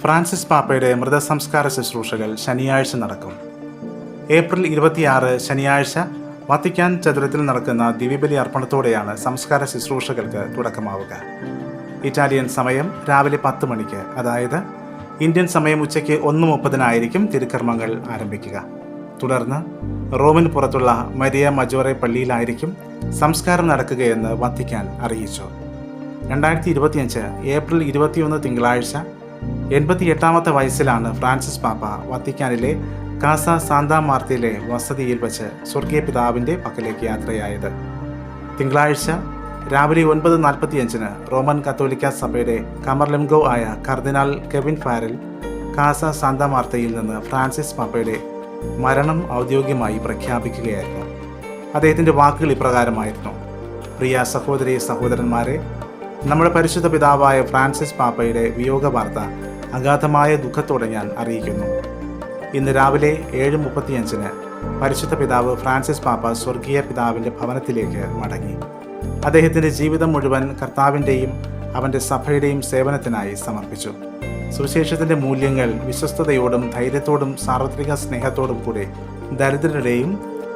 Francis പാപ്പയുടെ മൃതസംസ്കാര ശുശ്രൂഷകൾ ശനിയാഴ്ച നടക്കും. ഏപ്രിൽ 26 ശനിയാഴ്ച വത്തിക്കാൻ ചതുരത്തിൽ നടക്കുന്ന ദിവ്യബലി അർപ്പണത്തോടെയാണ് സംസ്കാര ശുശ്രൂഷകൾക്ക് തുടക്കമാവുക. ഇറ്റാലിയൻ സമയം രാവിലെ 10 മണിക്ക്, അതായത് ഇന്ത്യൻ സമയം ഉച്ചയ്ക്ക് 1:30 തിരുക്കർമ്മങ്ങൾ ആരംഭിക്കുക. തുടർന്ന് റോമിന് പുറത്തുള്ള മരിയ മജോറെ പള്ളിയിലായിരിക്കും സംസ്കാരം നടക്കുകയെന്ന് വത്തിക്കാൻ അറിയിച്ചു. 2025 ഏപ്രിൽ 21 തിങ്കളാഴ്ച 88ാമത്തെ വയസ്സിലാണ് ഫ്രാൻസിസ് പാപ്പ വത്തിക്കാനിലെ കാസ സാന്താ മാർത്തയിലെ വസതിയിൽ വച്ച് സ്വർഗീയ പിതാവിൻ്റെ പക്കലേക്ക് യാത്രയായത്. തിങ്കളാഴ്ച രാവിലെ 9:45 റോമൻ കത്തോലിക്ക സഭയുടെ കമർലെംഗോ ആയ കർദിനാൾ കെവിൻ ഫാരൽ കാസ സാന്താ മാർത്തയിൽ നിന്ന് ഫ്രാൻസിസ് പാപ്പയുടെ മരണം ഔദ്യോഗികമായി പ്രഖ്യാപിക്കുകയായിരുന്നു. അദ്ദേഹത്തിൻ്റെ വാക്കുകൾ ഇപ്രകാരമായിരുന്നു: പ്രിയ സഹോദരി സഹോദരന്മാരെ, നമ്മുടെ പരിശുദ്ധ പിതാവായ ഫ്രാൻസിസ് പാപ്പയുടെ വിയോഗ വാർത്ത അഗാധമായ ദുഃഖത്തോടെ ഞാൻ അറിയിക്കുന്നു. ഇന്ന് രാവിലെ 7:35 പരിശുദ്ധ പിതാവ് ഫ്രാൻസിസ് പാപ്പ സ്വർഗീയ പിതാവിൻ്റെ ഭവനത്തിലേക്ക് മടങ്ങി. അദ്ദേഹത്തിൻ്റെ ജീവിതം മുഴുവൻ കർത്താവിൻ്റെയും അവൻ്റെ സഭയുടെയും സേവനത്തിനായി സമർപ്പിച്ചു. സുവിശേഷത്തിൻ്റെ മൂല്യങ്ങൾ വിശ്വസ്തയോടും ധൈര്യത്തോടും സാർവത്രിക സ്നേഹത്തോടും കൂടെ ദരിദ്രരുടെയും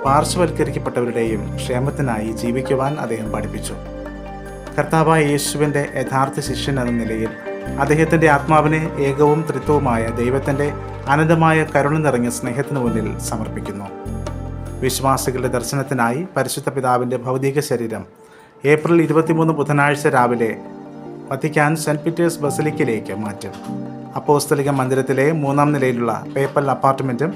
പാർശ്വവൽക്കരിക്കപ്പെട്ടവരുടെയും ക്ഷേമത്തിനായി ജീവിക്കുവാൻ അദ്ദേഹം പഠിപ്പിച്ചു. കർത്താവായ യേശുവിൻ്റെ യഥാർത്ഥ ശിഷ്യൻ എന്ന നിലയിൽ അദ്ദേഹത്തിൻ്റെ ആത്മാവിനെ ഏകവും ത്രിത്വവുമായ ദൈവത്തിൻ്റെ അനന്തമായ കരുണ നിറഞ്ഞ സ്നേഹത്തിന് മുന്നിൽ സമർപ്പിക്കുന്നു. വിശ്വാസികളുടെ ദർശനത്തിനായി പരിശുദ്ധ പിതാവിൻ്റെ ഭൗതിക ശരീരം ഏപ്രിൽ 23 ബുധനാഴ്ച രാവിലെ വത്തിക്കാൻ സെൻറ്റ് പീറ്റേഴ്സ് ബസലിക്കയിലേക്ക് മാറ്റും. അപ്പോസ്തലിക മന്ദിരത്തിലെ 3ാം നിലയിലുള്ള പേപ്പൽ അപ്പാർട്ട്മെൻറ്റും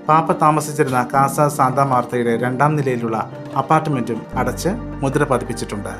പാപ്പ താമസിച്ചിരുന്ന കാസ സാന്താ മാർത്തയുടെ 2ാം നിലയിലുള്ള അപ്പാർട്ട്മെൻറ്റും അടച്ച് മുദ്ര പതിപ്പിച്ചിട്ടുണ്ട്.